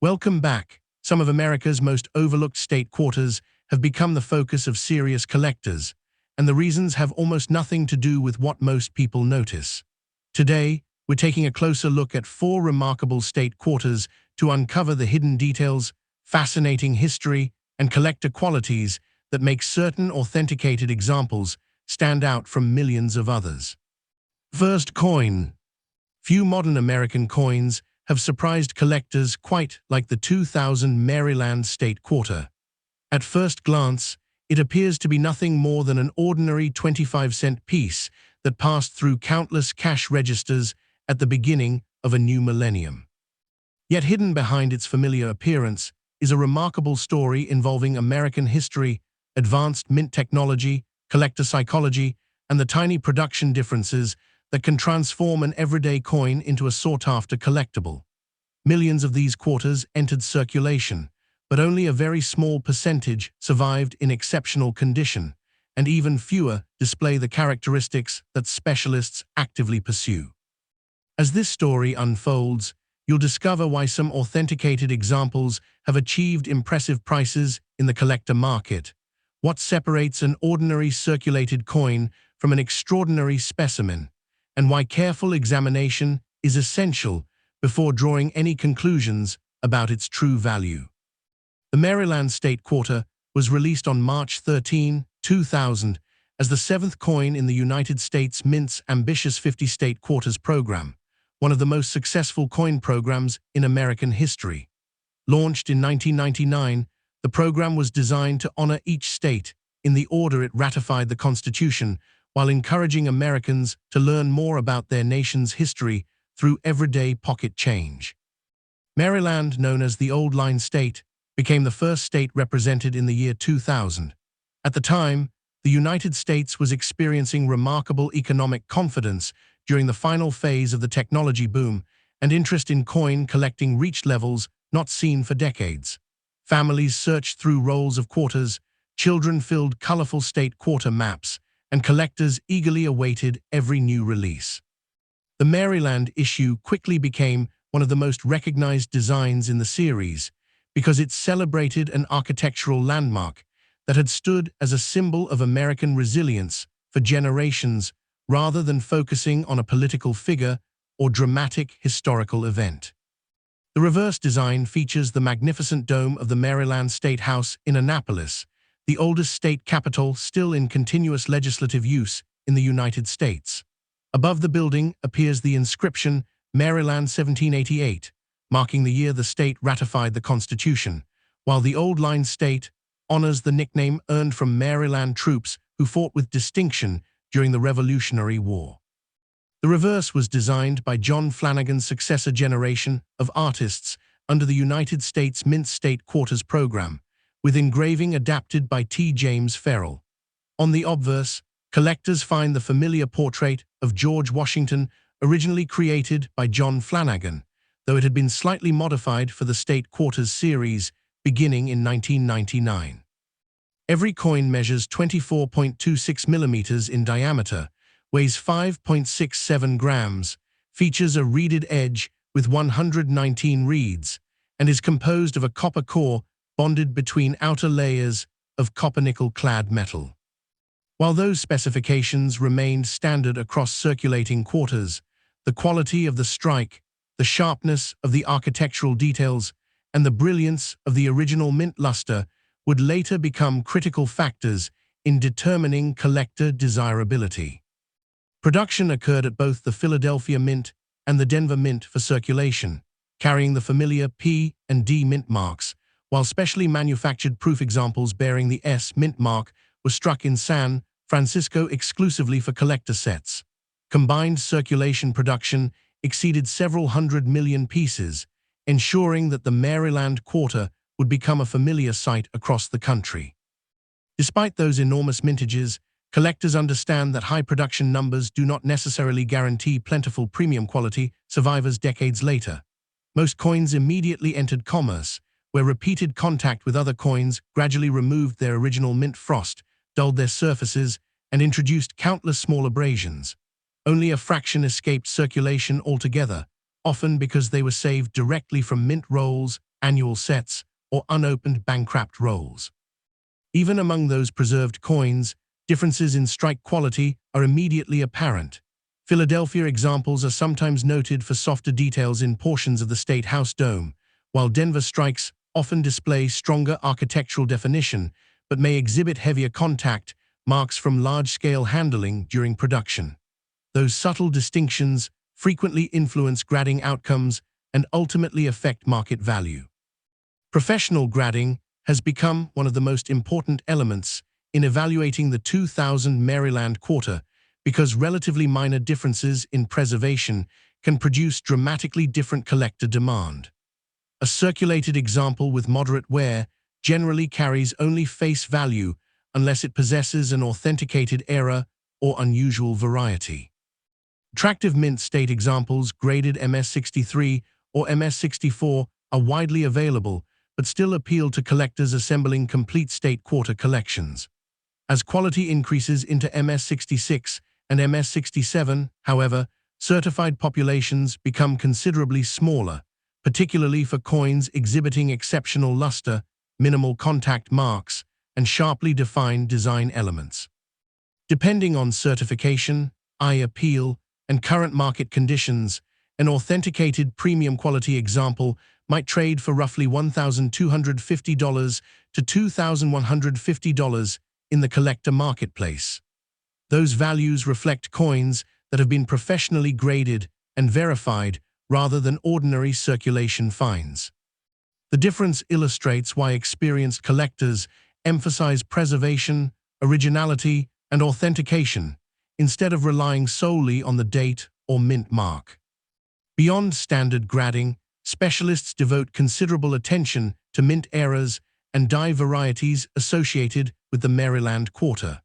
Welcome back. Some of America's most overlooked state quarters have become the focus of serious collectors, and the reasons have almost nothing to do with what most people notice. Today, we're taking a closer look at 4 remarkable state quarters to uncover the hidden details, fascinating history, and collector qualities that make certain authenticated examples stand out from millions of others. First, coin. Few modern American coins have surprised collectors quite like the 2000 Maryland State Quarter. At first glance, it appears to be nothing more than an ordinary 25-cent piece that passed through countless cash registers at the beginning of a new millennium. Yet hidden behind its familiar appearance is a remarkable story involving American history, advanced mint technology, collector psychology, and the tiny production differences that can transform an everyday coin into a sought-after collectible. Millions of these quarters entered circulation, but only a very small percentage survived in exceptional condition, and even fewer display the characteristics that specialists actively pursue. As this story unfolds, you'll discover why some authenticated examples have achieved impressive prices in the collector market, what separates an ordinary circulated coin from an extraordinary specimen, and why careful examination is essential before drawing any conclusions about its true value. The Maryland State Quarter was released on March 13, 2000, as the 7th coin in the United States Mint's ambitious 50-state quarters program, one of the most successful coin programs in American history. Launched in 1999, the program was designed to honor each state in the order it ratified the Constitution, while encouraging Americans to learn more about their nation's history through everyday pocket change. Maryland, known as the Old Line State, became the first state represented in the year 2000. At the time, the United States was experiencing remarkable economic confidence during the final phase of the technology boom, and interest in coin collecting reached levels not seen for decades. Families searched through rolls of quarters, children filled colorful state quarter maps, and collectors eagerly awaited every new release. The Maryland issue quickly became one of the most recognized designs in the series because it celebrated an architectural landmark that had stood as a symbol of American resilience for generations rather than focusing on a political figure or dramatic historical event. The reverse design features the magnificent dome of the Maryland State House in Annapolis, the oldest state capitol still in continuous legislative use in the United States. Above the building appears the inscription Maryland 1788, marking the year the state ratified the Constitution, while the Old Line State honors the nickname earned from Maryland troops who fought with distinction during the Revolutionary War. The reverse was designed by John Flanagan's successor generation of artists under the United States Mint State Quarters program, with engraving adapted by T. James Farrell. On the obverse, collectors find the familiar portrait of George Washington, originally created by John Flanagan, though it had been slightly modified for the State Quarters series beginning in 1999. Every coin measures 24.26 millimeters in diameter, weighs 5.67 grams, features a reeded edge with 119 reeds, and is composed of a copper core bonded between outer layers of copper-nickel-clad metal. While those specifications remained standard across circulating quarters, the quality of the strike, the sharpness of the architectural details, and the brilliance of the original mint luster would later become critical factors in determining collector desirability. Production occurred at both the Philadelphia Mint and the Denver Mint for circulation, carrying the familiar P and D mint marks, while specially manufactured proof examples bearing the S mint mark were struck in San Francisco exclusively for collector sets. Combined circulation production exceeded several 100 million pieces, ensuring that the Maryland Quarter would become a familiar sight across the country. Despite those enormous mintages, collectors understand that high production numbers do not necessarily guarantee plentiful premium quality survivors decades later. Most coins immediately entered commerce, where repeated contact with other coins gradually removed their original mint frost, dulled their surfaces, and introduced countless small abrasions. Only a fraction escaped circulation altogether, often because they were saved directly from mint rolls annual sets, or unopened bankrupt rolls. Even among those preserved coins, differences in strike quality are immediately apparent. Philadelphia examples are sometimes noted for softer details in portions of the State House dome, while Denver strikes often display stronger architectural definition but may exhibit heavier contact marks from large-scale handling during production. Those subtle distinctions frequently influence grading outcomes and ultimately affect market value. Professional grading has become one of the most important elements in evaluating the 2000 Maryland quarter because relatively minor differences in preservation can produce dramatically different collector demand. A circulated example with moderate wear generally carries only face value unless it possesses an authenticated error or unusual variety. Attractive mint state examples graded MS63 or MS64 are widely available but still appeal to collectors assembling complete state quarter collections. As quality increases into MS66 and MS67, however, certified populations become considerably smaller, particularly for coins exhibiting exceptional luster, minimal contact marks, and sharply defined design elements. Depending on certification, eye appeal, and current market conditions, an authenticated premium quality example might trade for roughly $1,250 to $2,150 in the collector marketplace. Those values reflect coins that have been professionally graded and verified rather than ordinary circulation finds. The difference illustrates why experienced collectors emphasize preservation, originality, and authentication, instead of relying solely on the date or mint mark. Beyond standard grading, specialists devote considerable attention to mint errors and die varieties associated with the Maryland quarter.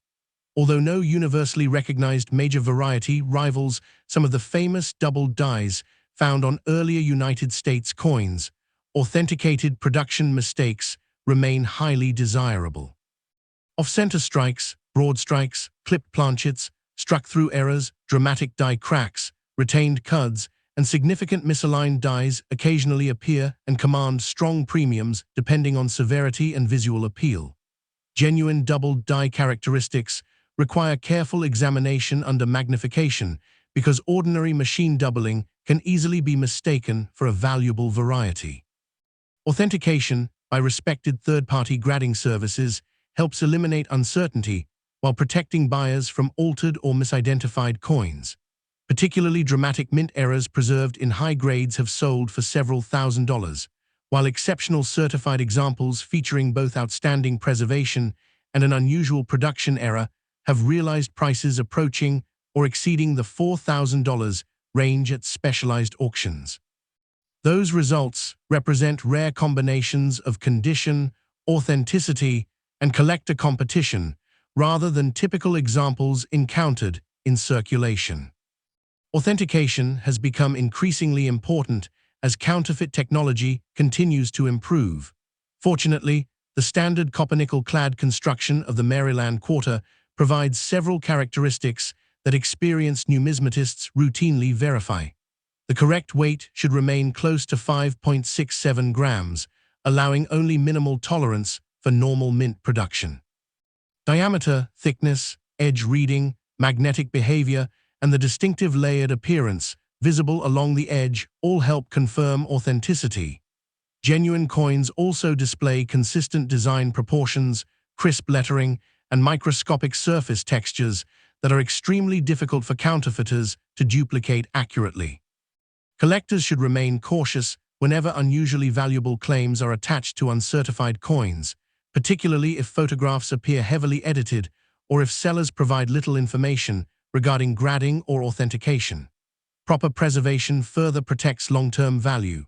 Although no universally recognized major variety rivals some of the famous doubled dies found on earlier United States coins, authenticated production mistakes remain highly desirable. Off-center strikes, broad strikes, clipped planchets, struck-through errors, dramatic die cracks, retained cuds, and significant misaligned dies occasionally appear and command strong premiums depending on severity and visual appeal. Genuine doubled die characteristics require careful examination under magnification because ordinary machine doubling can easily be mistaken for a valuable variety. Authentication by respected third-party grading services helps eliminate uncertainty while protecting buyers from altered or misidentified coins. Particularly dramatic mint errors preserved in high grades have sold for several $1,000s, while exceptional certified examples featuring both outstanding preservation and an unusual production error have realized prices approaching or exceeding the $4,000 range at specialized auctions. Those results represent rare combinations of condition, authenticity, and collector competition, rather than typical examples encountered in circulation. Authentication has become increasingly important as counterfeit technology continues to improve. Fortunately, the standard copper-nickel-clad construction of the Maryland quarter provides several characteristics that experienced numismatists routinely verify. The correct weight should remain close to 5.67 grams, allowing only minimal tolerance for normal mint production. Diameter, thickness, edge reading, magnetic behavior, and the distinctive layered appearance visible along the edge all help confirm authenticity. Genuine coins also display consistent design proportions, crisp lettering, and microscopic surface textures that are extremely difficult for counterfeiters to duplicate accurately. Collectors should remain cautious whenever unusually valuable claims are attached to uncertified coins, particularly if photographs appear heavily edited or if sellers provide little information regarding grading or authentication. Proper preservation further protects long-term value.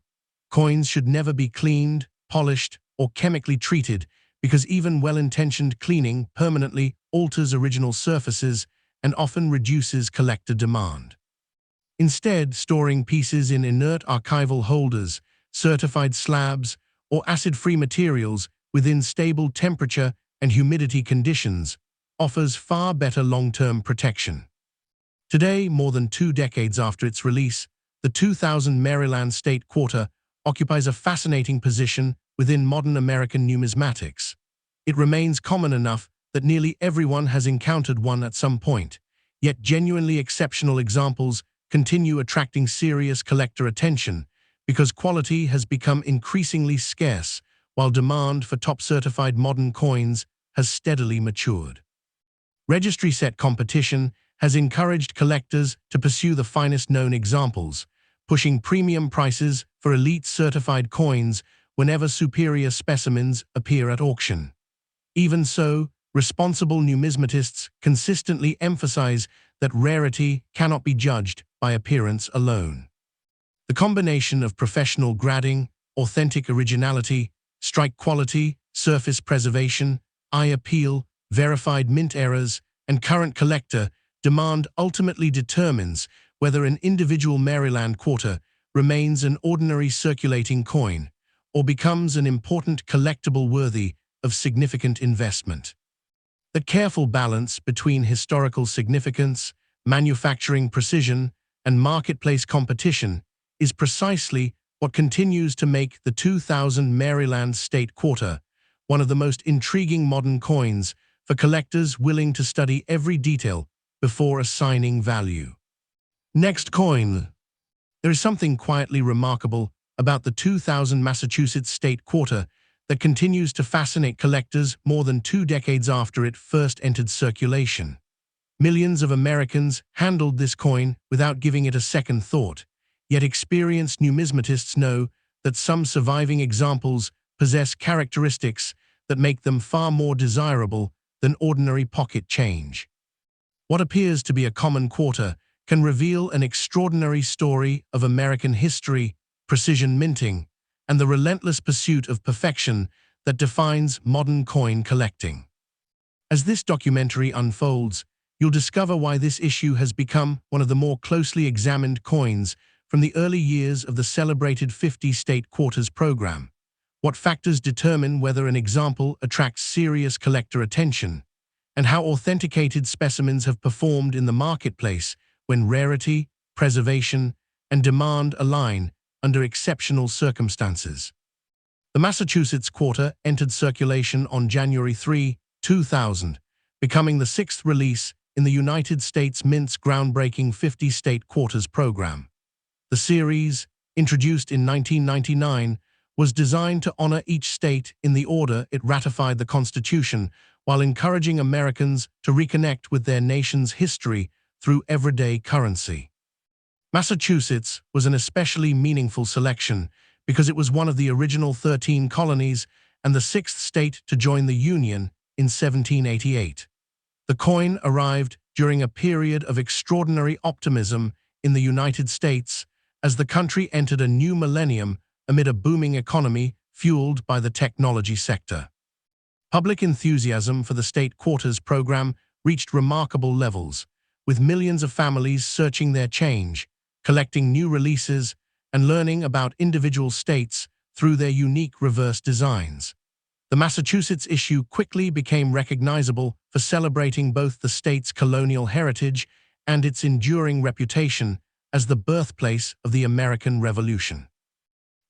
Coins should never be cleaned, polished, or chemically treated because even well-intentioned cleaning permanently alters original surfaces and often reduces collector demand. Instead, storing pieces in inert archival holders, certified slabs, or acid-free materials within stable temperature and humidity conditions offers far better long-term protection. Today, more than 2 decades after its release, the 2000 Maryland State Quarter occupies a fascinating position within modern American numismatics. It remains common enough that nearly everyone has encountered one at some point, yet genuinely exceptional examples continue attracting serious collector attention because quality has become increasingly scarce while demand for top-certified modern coins has steadily matured. Registry set competition has encouraged collectors to pursue the finest known examples, pushing premium prices for elite certified coins whenever superior specimens appear at auction. Even so, responsible numismatists consistently emphasize that rarity cannot be judged by appearance alone. The combination of professional grading, authentic originality, strike quality, surface preservation, eye appeal, verified mint errors, and current collector demand ultimately determines whether an individual Maryland quarter remains an ordinary circulating coin or becomes an important collectible worthy of significant investment. The careful balance between historical significance, manufacturing precision, and marketplace competition is precisely what continues to make the 2000 Maryland State Quarter one of the most intriguing modern coins for collectors willing to study every detail before assigning value. Next coin. There is something quietly remarkable about the 2000 Massachusetts State Quarter that continues to fascinate collectors more than 2 decades after it first entered circulation. Millions of Americans handled this coin without giving it a second thought, yet experienced numismatists know that some surviving examples possess characteristics that make them far more desirable than ordinary pocket change. What appears to be a common quarter can reveal an extraordinary story of American history, precision minting, and the relentless pursuit of perfection that defines modern coin collecting. As this documentary unfolds, you'll discover why this issue has become one of the more closely examined coins from the early years of the celebrated 50 State Quarters program, what factors determine whether an example attracts serious collector attention, and how authenticated specimens have performed in the marketplace when rarity, preservation, and demand align under exceptional circumstances. The Massachusetts Quarter entered circulation on January 3, 2000, becoming the 6th release in the United States Mint's groundbreaking 50 State Quarters program. The series, introduced in 1999, was designed to honor each state in the order it ratified the Constitution while encouraging Americans to reconnect with their nation's history through everyday currency. Massachusetts was an especially meaningful selection because it was one of the original 13 colonies and the 6th state to join the Union in 1788. The coin arrived during a period of extraordinary optimism in the United States as the country entered a new millennium amid a booming economy fueled by the technology sector. Public enthusiasm for the State Quarters program reached remarkable levels, with millions of families searching their change, collecting new releases, and learning about individual states through their unique reverse designs. The Massachusetts issue quickly became recognizable for celebrating both the state's colonial heritage and its enduring reputation as the birthplace of the American Revolution.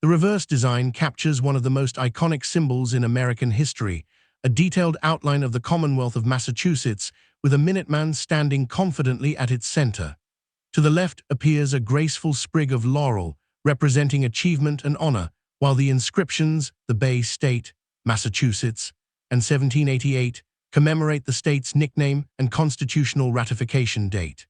The reverse design captures one of the most iconic symbols in American history, a detailed outline of the Commonwealth of Massachusetts with a Minuteman standing confidently at its center. To the left appears a graceful sprig of laurel, representing achievement and honor, while the inscriptions, the Bay State, Massachusetts, and 1788, commemorate the state's nickname and constitutional ratification date.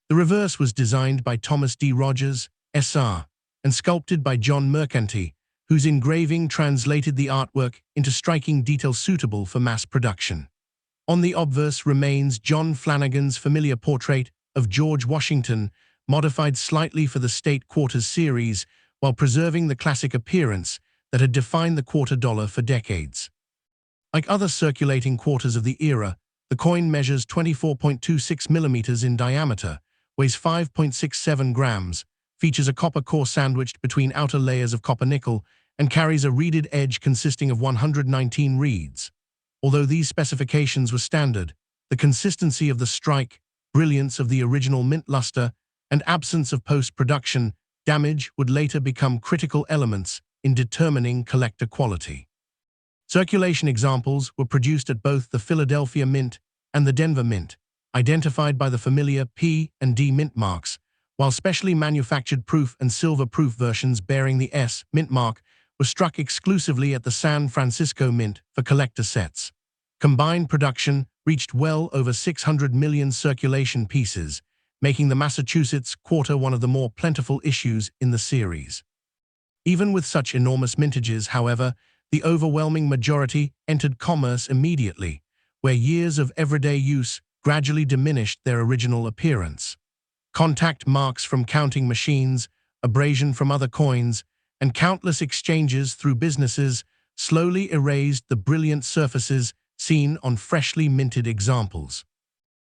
The reverse was designed by Thomas D. Rogers, S.R., and sculpted by John Mercanti, whose engraving translated the artwork into striking detail suitable for mass production. On the obverse remains John Flanagan's familiar portrait of George Washington, modified slightly for the State Quarters series while preserving the classic appearance that had defined the quarter dollar for decades. Like other circulating quarters of the era, the coin measures 24.26 millimeters in diameter, weighs 5.67 grams, features a copper core sandwiched between outer layers of copper nickel, and carries a reeded edge consisting of 119 reeds. Although these specifications were standard, the consistency of the strike, brilliance of the original mint luster, and absence of post-production damage would later become critical elements in determining collector quality. Circulation examples were produced at both the Philadelphia Mint and the Denver Mint, identified by the familiar P and D mint marks, while specially manufactured proof and silver-proof versions bearing the S mint mark were struck exclusively at the San Francisco Mint for collector sets. Combined production reached well over 600 million circulation pieces, making the Massachusetts quarter one of the more plentiful issues in the series. Even with such enormous mintages, however, the overwhelming majority entered commerce immediately, where years of everyday use gradually diminished their original appearance. Contact marks from counting machines, abrasion from other coins, and countless exchanges through businesses slowly erased the brilliant surfaces seen on freshly minted examples.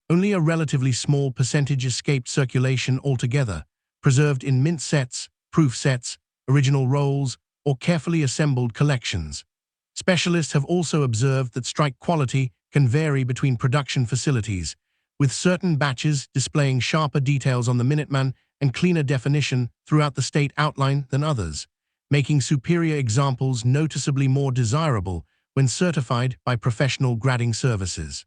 Only a relatively small percentage escaped circulation altogether, preserved in mint sets, proof sets, original rolls, or carefully assembled collections. Specialists have also observed that strike quality can vary between production facilities, with certain batches displaying sharper details on the Minuteman and cleaner definition throughout the state outline than others, making superior examples noticeably more desirable when certified by professional grading services.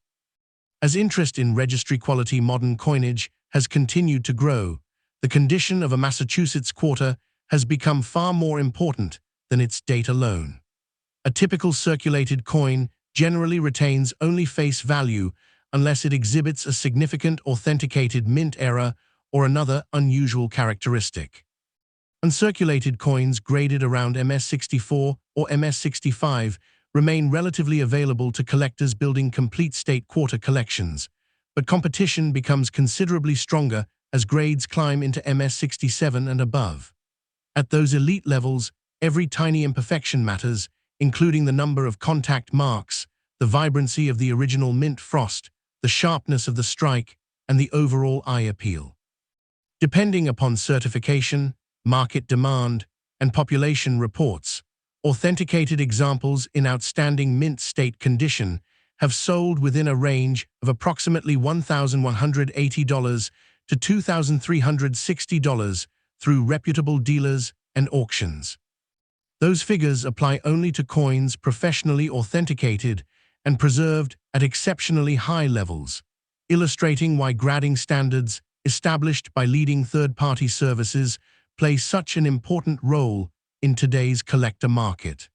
As interest in registry-quality modern coinage has continued to grow, the condition of a Massachusetts quarter has become far more important than its date alone. A typical circulated coin generally retains only face value unless it exhibits a significant authenticated mint error or another unusual characteristic. Uncirculated coins graded around MS64 or MS65 remain relatively available to collectors building complete state quarter collections, but competition becomes considerably stronger as grades climb into MS67 and above. At those elite levels, every tiny imperfection matters, including the number of contact marks, the vibrancy of the original mint frost, the sharpness of the strike, and the overall eye appeal. Depending upon certification, market demand, and population reports, authenticated examples in outstanding mint state condition have sold within a range of approximately $1,180 to $2,360 through reputable dealers and auctions. Those figures apply only to coins professionally authenticated and preserved at exceptionally high levels, illustrating why grading standards established by leading third-party services play such an important role in today's collector market.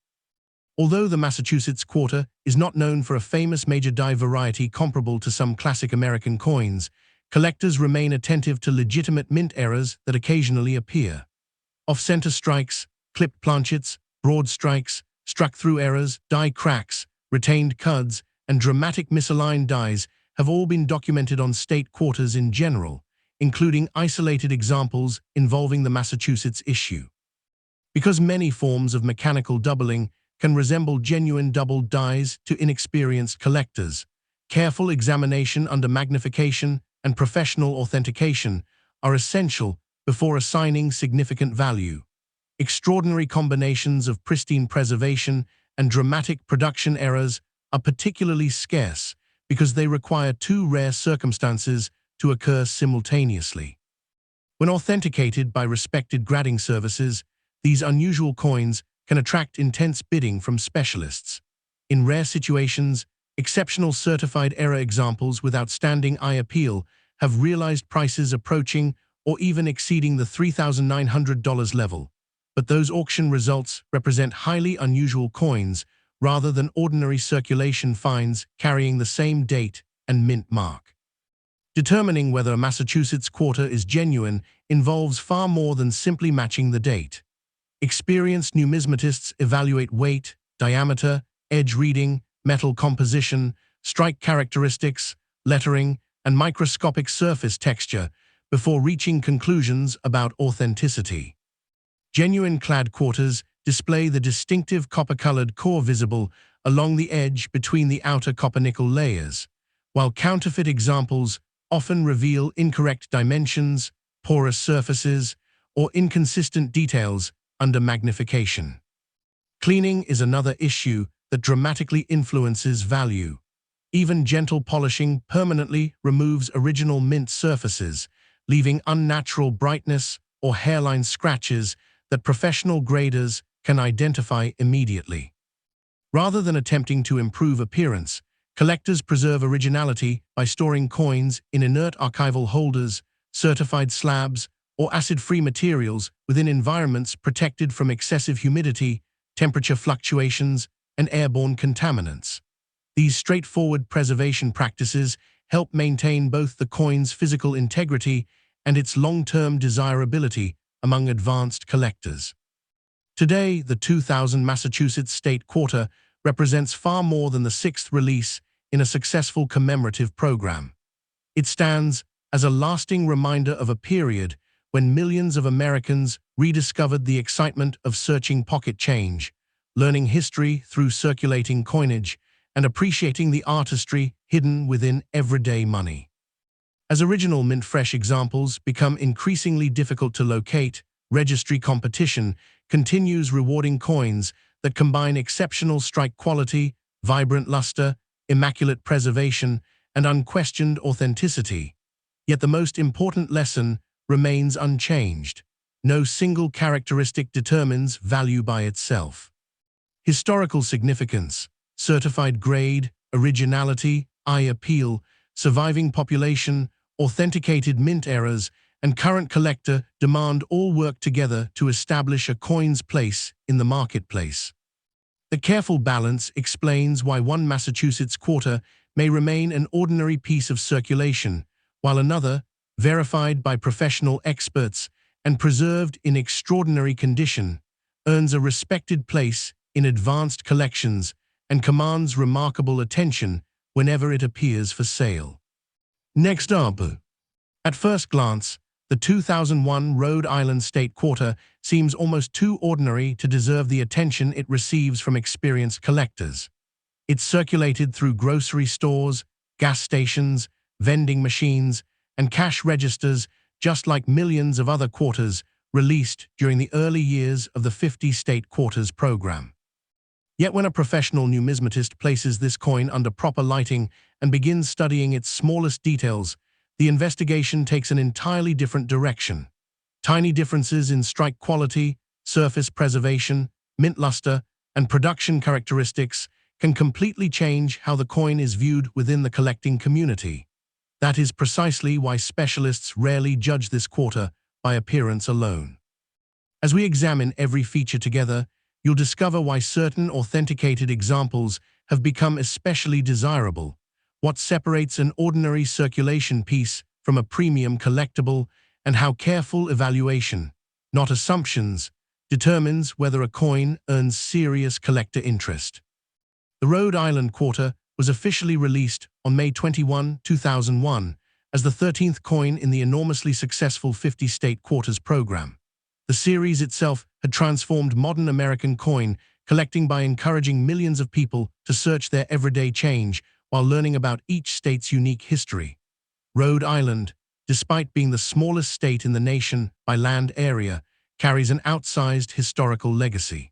Although the Massachusetts quarter is not known for a famous major die variety comparable to some classic American coins, collectors remain attentive to legitimate mint errors that occasionally appear. Off-center strikes, clipped planchets, broad strikes, struck-through errors, die cracks, retained cuds, and dramatic misaligned dies have all been documented on state quarters in general, including isolated examples involving the Massachusetts issue. Because many forms of mechanical doubling can resemble genuine doubled dies to inexperienced collectors, careful examination under magnification and professional authentication are essential before assigning significant value. Extraordinary combinations of pristine preservation and dramatic production errors are particularly scarce because they require two rare circumstances to occur simultaneously. When authenticated by respected grading services, these unusual coins can attract intense bidding from specialists. In rare situations, exceptional certified error examples with outstanding eye appeal have realized prices approaching or even exceeding the $3,900 level, but those auction results represent highly unusual coins rather than ordinary circulation finds carrying the same date and mint mark. Determining whether a Massachusetts quarter is genuine involves far more than simply matching the date. Experienced numismatists evaluate weight, diameter, edge reading, metal composition, strike characteristics, lettering, and microscopic surface texture before reaching conclusions about authenticity. Genuine clad quarters display the distinctive copper-colored core visible along the edge between the outer copper-nickel layers, while counterfeit examples often reveal incorrect dimensions, porous surfaces, or inconsistent details under magnification. Cleaning is another issue that dramatically influences value. Even gentle polishing permanently removes original mint surfaces, leaving unnatural brightness or hairline scratches that professional graders can identify immediately. Rather than attempting to improve appearance, collectors preserve originality by storing coins in inert archival holders, certified slabs, or acid-free materials within environments protected from excessive humidity, temperature fluctuations, and airborne contaminants. These straightforward preservation practices help maintain both the coin's physical integrity and its long-term desirability among advanced collectors. Today, the 2000 Massachusetts State Quarter represents far more than the sixth release in a successful commemorative program. It stands as a lasting reminder of a period when millions of Americans rediscovered the excitement of searching pocket change, learning history through circulating coinage, and appreciating the artistry hidden within everyday money. As original mint-fresh examples become increasingly difficult to locate, registry competition continues rewarding coins that combine exceptional strike quality, vibrant luster, immaculate preservation, and unquestioned authenticity. Yet the most important lesson remains unchanged. No single characteristic determines value by itself. Historical significance, certified grade, originality, eye appeal, surviving population, authenticated mint errors, and current collector demand all work together to establish a coin's place in the marketplace. The careful balance explains why one Massachusetts quarter may remain an ordinary piece of circulation, while another, verified by professional experts and preserved in extraordinary condition, earns a respected place in advanced collections and commands remarkable attention whenever it appears for sale. Next up, at first glance, the 2001 Rhode Island State Quarter seems almost too ordinary to deserve the attention it receives from experienced collectors. It's circulated through grocery stores, gas stations, vending machines, and cash registers, just like millions of other quarters released during the early years of the 50 State Quarters program. Yet when a professional numismatist places this coin under proper lighting and begins studying its smallest details, the investigation takes an entirely different direction. Tiny differences in strike quality, surface preservation, mint luster, and production characteristics can completely change how the coin is viewed within the collecting community. That is precisely why specialists rarely judge this quarter by appearance alone. As we examine every feature together, you'll discover why certain authenticated examples have become especially desirable, what separates an ordinary circulation piece from a premium collectible, and how careful evaluation, not assumptions, determines whether a coin earns serious collector interest. The Rhode Island Quarter was officially released on May 21, 2001, as the 13th coin in the enormously successful 50 State Quarters program. The series itself had transformed modern American coin collecting by encouraging millions of people to search their everyday change while learning about each state's unique history. Rhode Island, despite being the smallest state in the nation by land area, carries an outsized historical legacy.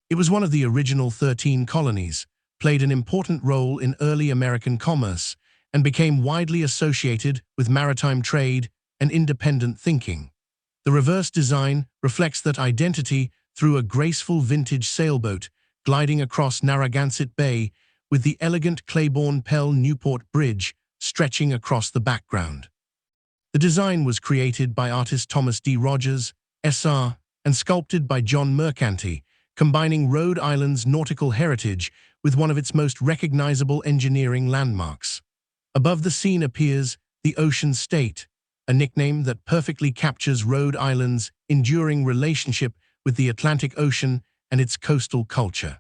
It was one of the original 13 colonies, played an important role in early American commerce, and became widely associated with maritime trade and independent thinking. The reverse design reflects that identity through a graceful vintage sailboat gliding across Narragansett Bay with the elegant Claiborne Pell Newport Bridge stretching across the background. The design was created by artist Thomas D. Rogers, S.R., and sculpted by John Mercanti, combining Rhode Island's nautical heritage with one of its most recognizable engineering landmarks. Above the scene appears the Ocean State, a nickname that perfectly captures Rhode Island's enduring relationship with the Atlantic Ocean and its coastal culture.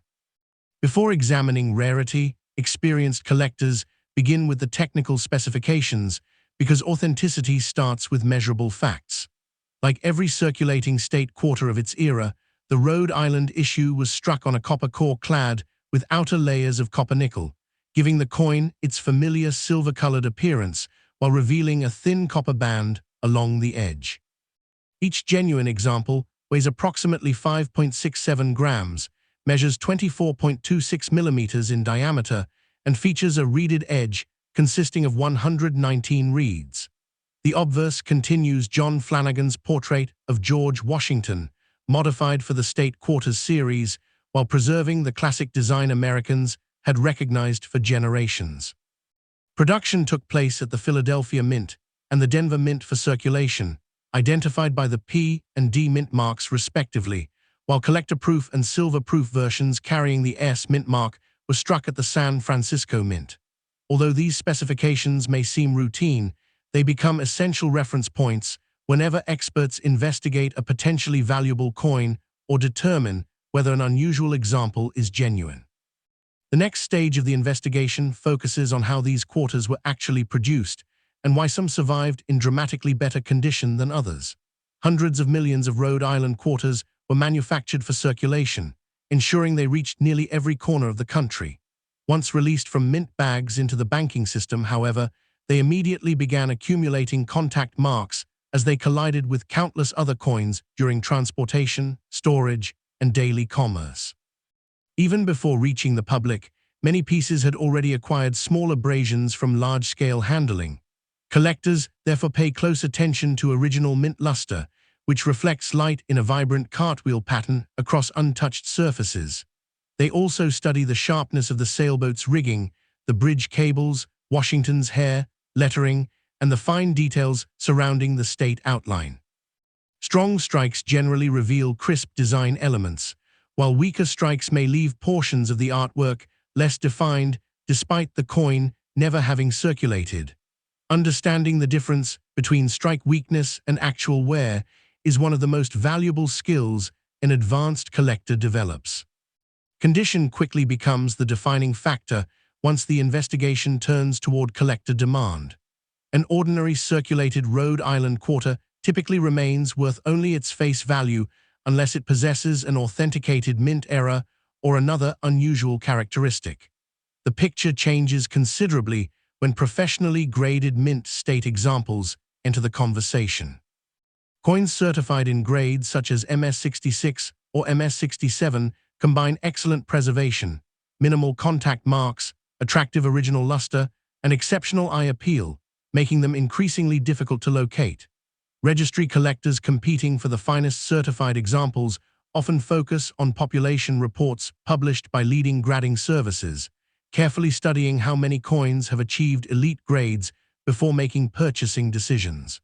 Before examining rarity, experienced collectors begin with the technical specifications because authenticity starts with measurable facts. Like every circulating state quarter of its era, the Rhode Island issue was struck on a copper core clad with outer layers of copper nickel, giving the coin its familiar silver-colored appearance while revealing a thin copper band along the edge. Each genuine example weighs approximately 5.67 grams, measures 24.26 millimeters in diameter, and features a reeded edge consisting of 119 reeds. The obverse continues John Flanagan's portrait of George Washington, modified for the State Quarters series, while preserving the classic design Americans had recognized for generations. Production took place at the Philadelphia Mint and the Denver Mint for circulation, identified by the P and D mint marks respectively, while collector-proof and silver-proof versions carrying the S mint mark were struck at the San Francisco Mint. Although these specifications may seem routine, they become essential reference points whenever experts investigate a potentially valuable coin or determine whether an unusual example is genuine. The next stage of the investigation focuses on how these quarters were actually produced and why some survived in dramatically better condition than others. Hundreds of millions of Rhode Island quarters were manufactured for circulation, ensuring they reached nearly every corner of the country. Once released from mint bags into the banking system, however, they immediately began accumulating contact marks as they collided with countless other coins during transportation, storage, and daily commerce. Even before reaching the public, many pieces had already acquired small abrasions from large-scale handling. Collectors therefore pay close attention to original mint luster, which reflects light in a vibrant cartwheel pattern across untouched surfaces. They also study the sharpness of the sailboat's rigging, the bridge cables, Washington's hair, lettering, and the fine details surrounding the state outline. Strong strikes generally reveal crisp design elements, while weaker strikes may leave portions of the artwork less defined despite the coin never having circulated. Understanding the difference between strike weakness and actual wear is one of the most valuable skills an advanced collector develops. Condition quickly becomes the defining factor once the investigation turns toward collector demand. An ordinary circulated Rhode Island quarter typically remains worth only its face value unless it possesses an authenticated mint error or another unusual characteristic. The picture changes considerably when professionally graded mint state examples enter the conversation. Coins certified in grades such as MS66 or MS67 combine excellent preservation, minimal contact marks, attractive original luster, and exceptional eye appeal, making them increasingly difficult to locate. Registry collectors competing for the finest certified examples often focus on population reports published by leading grading services, carefully studying how many coins have achieved elite grades before making purchasing decisions.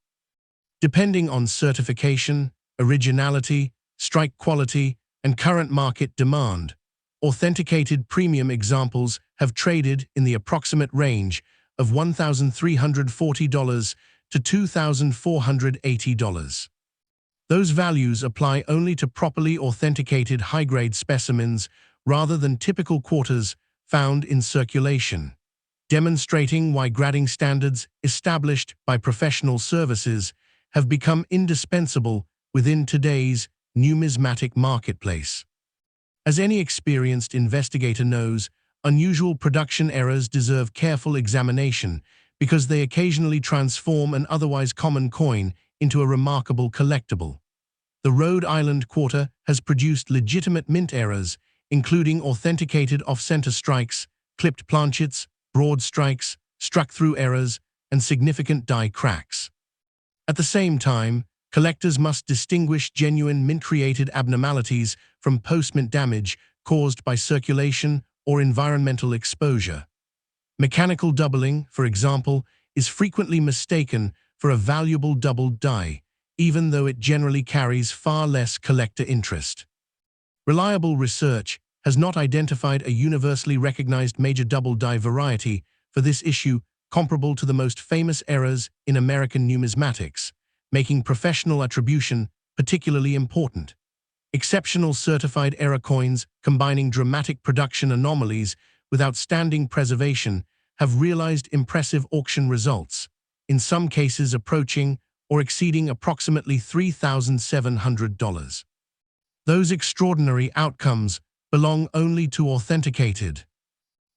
Depending on certification, originality, strike quality, and current market demand, authenticated premium examples have traded in the approximate range of $1,340 to $2,480. Those values apply only to properly authenticated high-grade specimens rather than typical quarters found in circulation, demonstrating why grading standards established by professional services have become indispensable within today's numismatic marketplace. As any experienced investigator knows, unusual production errors deserve careful examination because they occasionally transform an otherwise common coin into a remarkable collectible. The Rhode Island quarter has produced legitimate mint errors, including authenticated off-center strikes, clipped planchets, broad strikes, struck-through errors, and significant die cracks. At the same time, collectors must distinguish genuine mint-created abnormalities from post-mint damage caused by circulation or environmental exposure. Mechanical doubling, for example, is frequently mistaken for a valuable doubled die, even though it generally carries far less collector interest. Reliable research has not identified a universally recognized major double die variety for this issue comparable to the most famous errors in American numismatics, making professional attribution particularly important. Exceptional certified error coins combining dramatic production anomalies with outstanding preservation have realized impressive auction results, in some cases approaching or exceeding approximately $3,700. Those extraordinary outcomes belong only to authenticated,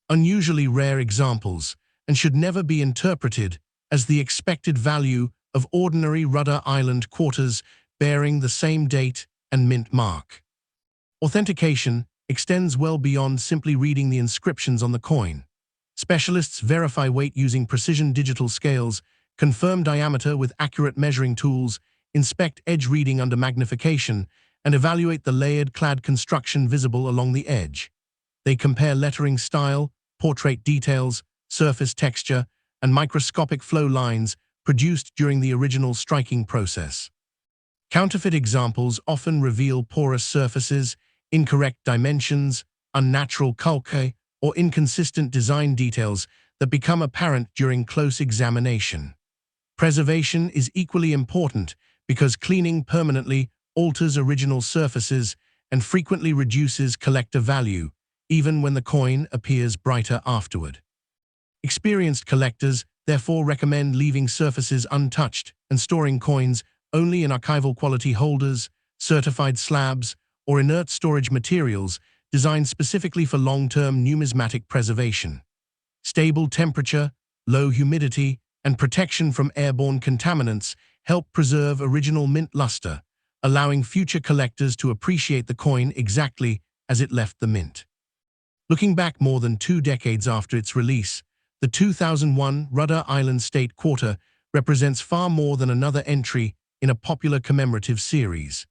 unusually rare examples and should never be interpreted as the expected value of ordinary Rhode Island quarters bearing the same date and mint mark. Authentication extends well beyond simply reading the inscriptions on the coin. Specialists verify weight using precision digital scales, confirm diameter with accurate measuring tools, inspect edge reading under magnification, and evaluate the layered clad construction visible along the edge. They compare lettering style, portrait details, surface texture, and microscopic flow lines produced during the original striking process. Counterfeit examples often reveal porous surfaces, incorrect dimensions, unnatural calque, or inconsistent design details that become apparent during close examination. Preservation is equally important because cleaning permanently alters original surfaces and frequently reduces collector value, even when the coin appears brighter afterward. Experienced collectors therefore recommend leaving surfaces untouched and storing coins only in archival quality holders, certified slabs, or inert storage materials designed specifically for long-term numismatic preservation. Stable temperature, low humidity, and protection from airborne contaminants help preserve original mint luster, allowing future collectors to appreciate the coin exactly as it left the mint. Looking back more than 2 decades after its release, the 2001 Rhode Island State Quarter represents far more than another entry in a popular commemorative series.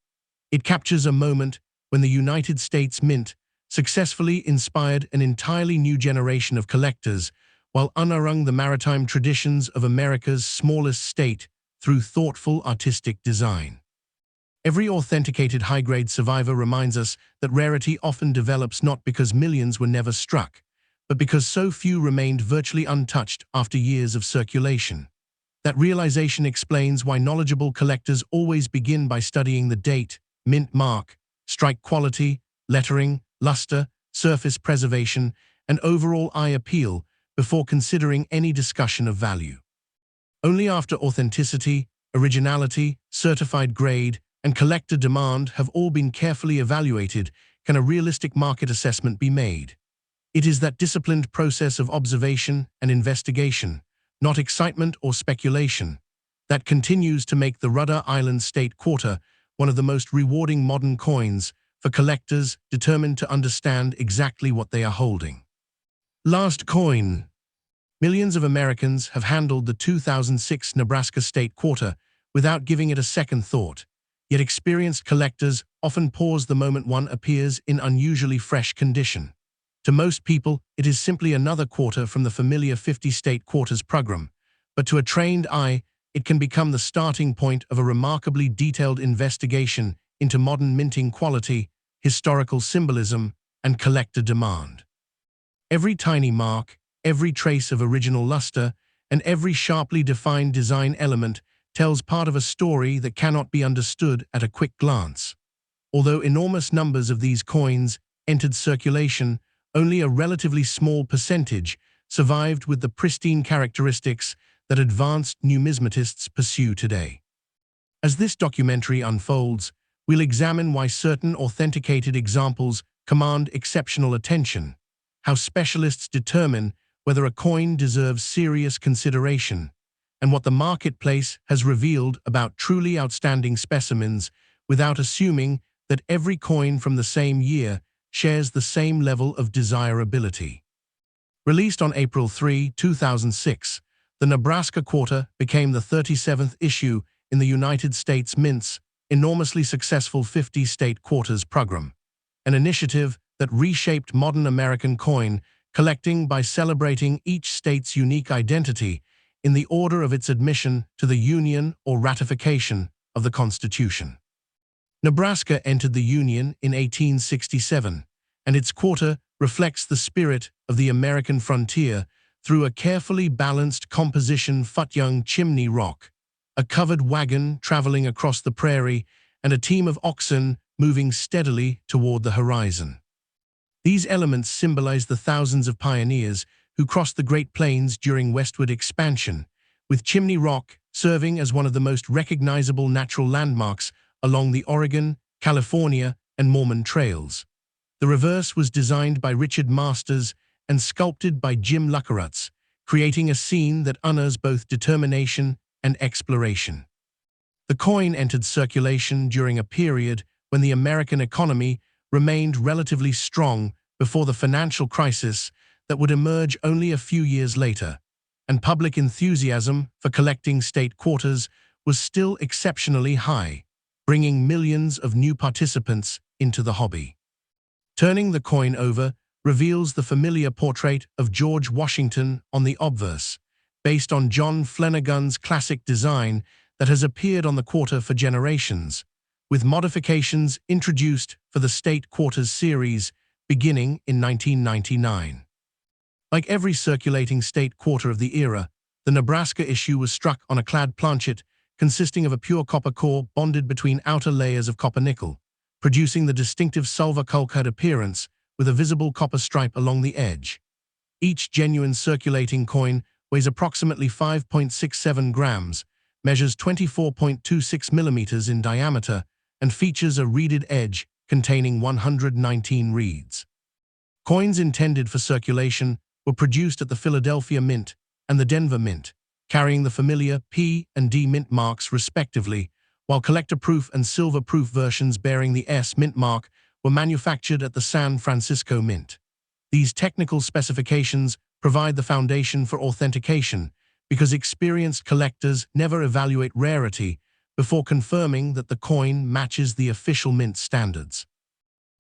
It captures a moment when the United States Mint successfully inspired an entirely new generation of collectors while unearthing the maritime traditions of America's smallest state through thoughtful artistic design. Every authenticated high-grade survivor reminds us that rarity often develops not because millions were never struck, but because so few remained virtually untouched after years of circulation. That realization explains why knowledgeable collectors always begin by studying the date, mint mark, strike quality, lettering, luster, surface preservation, and overall eye appeal before considering any discussion of value. Only after authenticity, originality, certified grade, and collector demand have all been carefully evaluated can a realistic market assessment be made. It is that disciplined process of observation and investigation, not excitement or speculation, that continues to make the Rhode Island State Quarter one of the most rewarding modern coins for collectors determined to understand exactly what they are holding. Last coin. Millions of Americans have handled the 2006 Nebraska State Quarter without giving it a second thought, yet experienced collectors often pause the moment one appears in unusually fresh condition. To most people, it is simply another quarter from the familiar 50 state quarters program, but to a trained eye, it can become the starting point of a remarkably detailed investigation into modern minting quality, historical symbolism, and collector demand. Every tiny mark, every trace of original luster, and every sharply defined design element tells part of a story that cannot be understood at a quick glance. Although enormous numbers of these coins entered circulation, only a relatively small percentage survived with the pristine characteristics that advanced numismatists pursue today. As this documentary unfolds, we'll examine why certain authenticated examples command exceptional attention, how specialists determine whether a coin deserves serious consideration, and what the marketplace has revealed about truly outstanding specimens without assuming that every coin from the same year shares the same level of desirability. Released on April 3, 2006, the Nebraska Quarter became the 37th issue in the United States Mint's enormously successful 50 state quarters program, an initiative that reshaped modern American coin collecting by celebrating each state's unique identity in the order of its admission to the Union or ratification of the Constitution. Nebraska entered the Union in 1867, and its quarter reflects the spirit of the American frontier through a carefully balanced composition Young chimney rock, a covered wagon traveling across the prairie, and a team of oxen moving steadily toward the horizon. These elements symbolize the thousands of pioneers who crossed the Great Plains during westward expansion, with Chimney Rock serving as one of the most recognizable natural landmarks along the Oregon, California, and Mormon trails. The reverse was designed by Richard Masters and sculpted by Jim Luckerutz, creating a scene that honors both determination and exploration. The coin entered circulation during a period when the American economy remained relatively strong before the financial crisis that would emerge only a few years later. and public enthusiasm for collecting state quarters was still exceptionally high, bringing millions of new participants into the hobby. Turning the coin over reveals the familiar portrait of George Washington on the obverse, based on John Flanagan's classic design that has appeared on the quarter for generations, with modifications introduced for the State Quarters series beginning in 1999. Like every circulating state quarter of the era, the Nebraska issue was struck on a clad planchet consisting of a pure copper core bonded between outer layers of copper nickel, producing the distinctive sulfur-colored appearance with a visible copper stripe along the edge. Each genuine circulating coin weighs approximately 5.67 grams, measures 24.26 millimeters in diameter, and features a reeded edge containing 119 reeds. Coins intended for circulation were produced at the Philadelphia Mint and the Denver Mint, carrying the familiar P and D mint marks respectively, while collector-proof and silver-proof versions bearing the S mint mark were manufactured at the San Francisco Mint. These technical specifications provide the foundation for authentication because experienced collectors never evaluate rarity before confirming that the coin matches the official mint standards.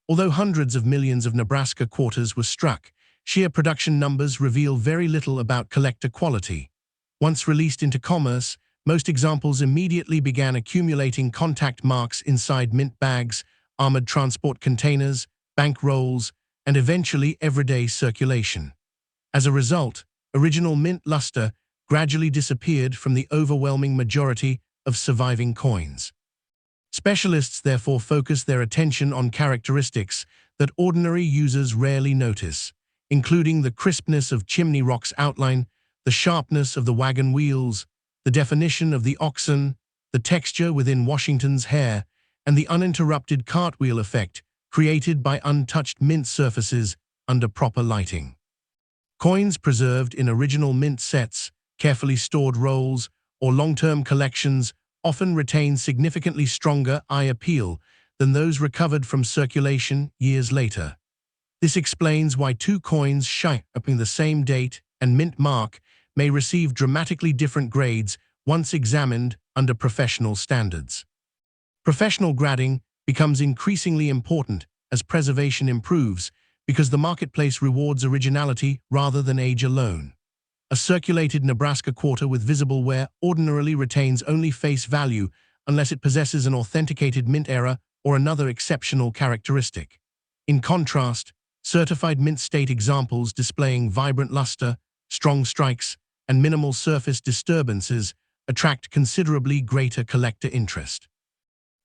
Although hundreds of millions of Nebraska quarters were struck, sheer production numbers reveal very little about collector quality. Once released into commerce, most examples immediately began accumulating contact marks inside mint bags, armored transport containers, bank rolls, and eventually everyday circulation. As a result, original mint luster gradually disappeared from the overwhelming majority of surviving coins. Specialists therefore focus their attention on characteristics that ordinary users rarely notice, including the crispness of Chimney Rock's outline, the sharpness of the wagon wheels, the definition of the oxen, the texture within Washington's hair, and the uninterrupted cartwheel effect created by untouched mint surfaces under proper lighting. Coins preserved in original mint sets, carefully stored rolls, or long-term collections often retain significantly stronger eye appeal than those recovered from circulation years later. This explains why two coins sharing the same date and mint mark may receive dramatically different grades once examined under professional standards. Professional grading becomes increasingly important as preservation improves because the marketplace rewards originality rather than age alone. A circulated Nebraska quarter with visible wear ordinarily retains only face value unless it possesses an authenticated mint error or another exceptional characteristic. In contrast, certified mint state examples displaying vibrant luster, strong strikes, and minimal surface disturbances attract considerably greater collector interest.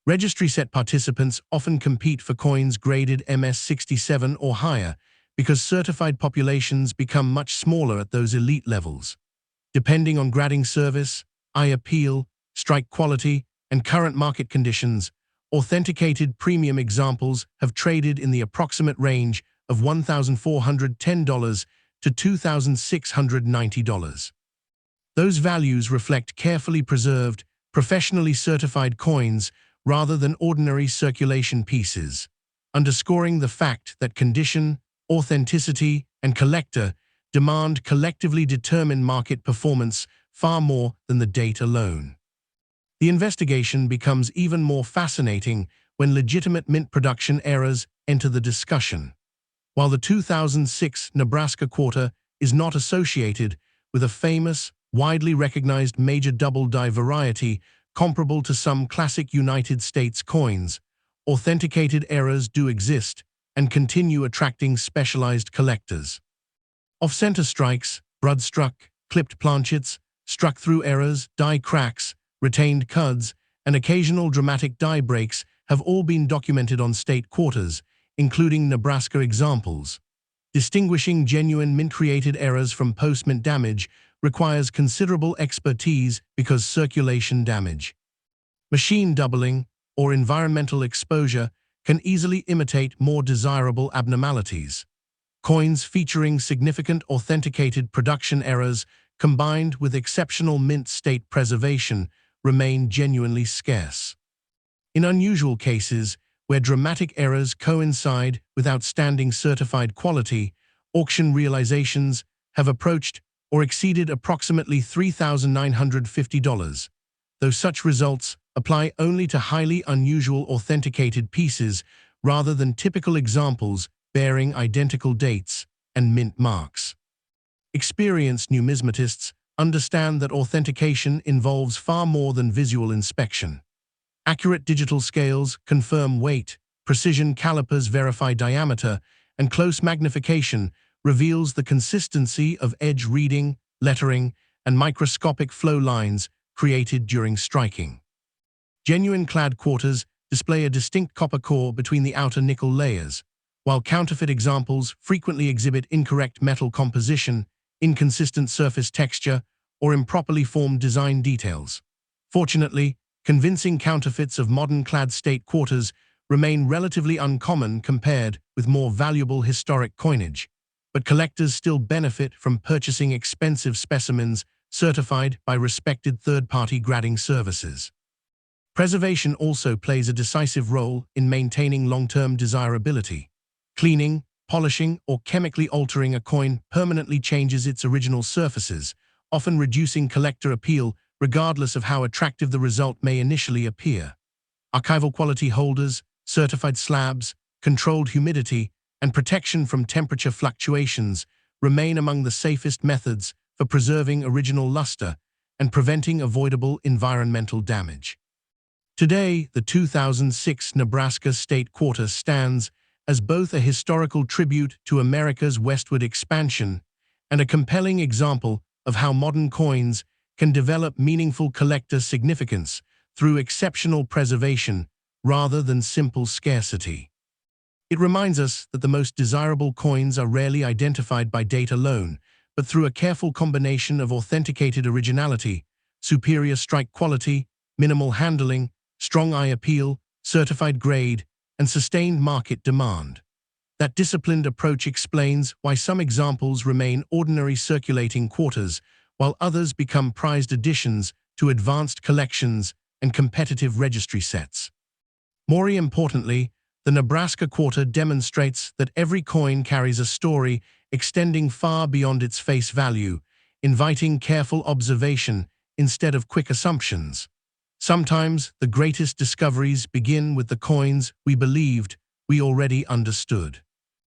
Registry set participants often compete for coins graded MS-67 or higher because certified populations become much smaller at those elite levels. Depending on grading service, eye appeal, strike quality, and current market conditions, authenticated premium examples have traded in the approximate range of $1,410 to $2,690. Those values reflect carefully preserved, professionally certified coins rather than ordinary circulation pieces, underscoring the fact that condition, authenticity, and collector demand collectively determine market performance far more than the date alone. The investigation becomes even more fascinating when legitimate mint production errors enter the discussion. While the 2006 Nebraska quarter is not associated with a famous, widely recognized major double-die variety comparable to some classic United States coins, authenticated errors do exist and continue attracting specialized collectors. Off-center strikes, brood-struck, clipped planchets, struck-through errors, die cracks, retained cuds, and occasional dramatic die breaks have all been documented on state quarters, including Nebraska examples. Distinguishing genuine mint-created errors from post-mint damage requires considerable expertise because circulation damage, machine doubling, or environmental exposure can easily imitate more desirable abnormalities. Coins featuring significant authenticated production errors combined with exceptional mint state preservation remain genuinely scarce. In unusual cases, where dramatic errors coincide with outstanding certified quality, auction realizations have approached or exceeded approximately $3,950, though such results apply only to highly unusual authenticated pieces rather than typical examples bearing identical dates and mint marks. Experienced numismatists understand that authentication involves far more than visual inspection. Accurate digital scales confirm weight, precision calipers verify diameter, and close magnification reveals the consistency of edge reading, lettering, and microscopic flow lines created during striking. Genuine clad quarters display a distinct copper core between the outer nickel layers, while counterfeit examples frequently exhibit incorrect metal composition, inconsistent surface texture, or improperly formed design details. Fortunately, convincing counterfeits of modern clad state quarters remain relatively uncommon compared with more valuable historic coinage, but collectors still benefit from purchasing expensive specimens certified by respected third-party grading services. Preservation also plays a decisive role in maintaining long-term desirability. Cleaning, polishing, or chemically altering a coin permanently changes its original surfaces, often reducing collector appeal regardless of how attractive the result may initially appear. Archival quality holders, certified slabs, controlled humidity, and protection from temperature fluctuations remain among the safest methods for preserving original luster and preventing avoidable environmental damage. Today, the 2006 Nebraska State Quarter stands as both a historical tribute to America's westward expansion and a compelling example of how modern coins can develop meaningful collector significance through exceptional preservation rather than simple scarcity. It reminds us that the most desirable coins are rarely identified by date alone, but through a careful combination of authenticated originality, superior strike quality, minimal handling, strong eye appeal, certified grade, and sustained market demand. That disciplined approach explains why some examples remain ordinary circulating quarters, while others become prized additions to advanced collections and competitive registry sets. More importantly, the Nebraska Quarter demonstrates that every coin carries a story extending far beyond its face value, inviting careful observation instead of quick assumptions. Sometimes the greatest discoveries begin with the coins we believed we already understood.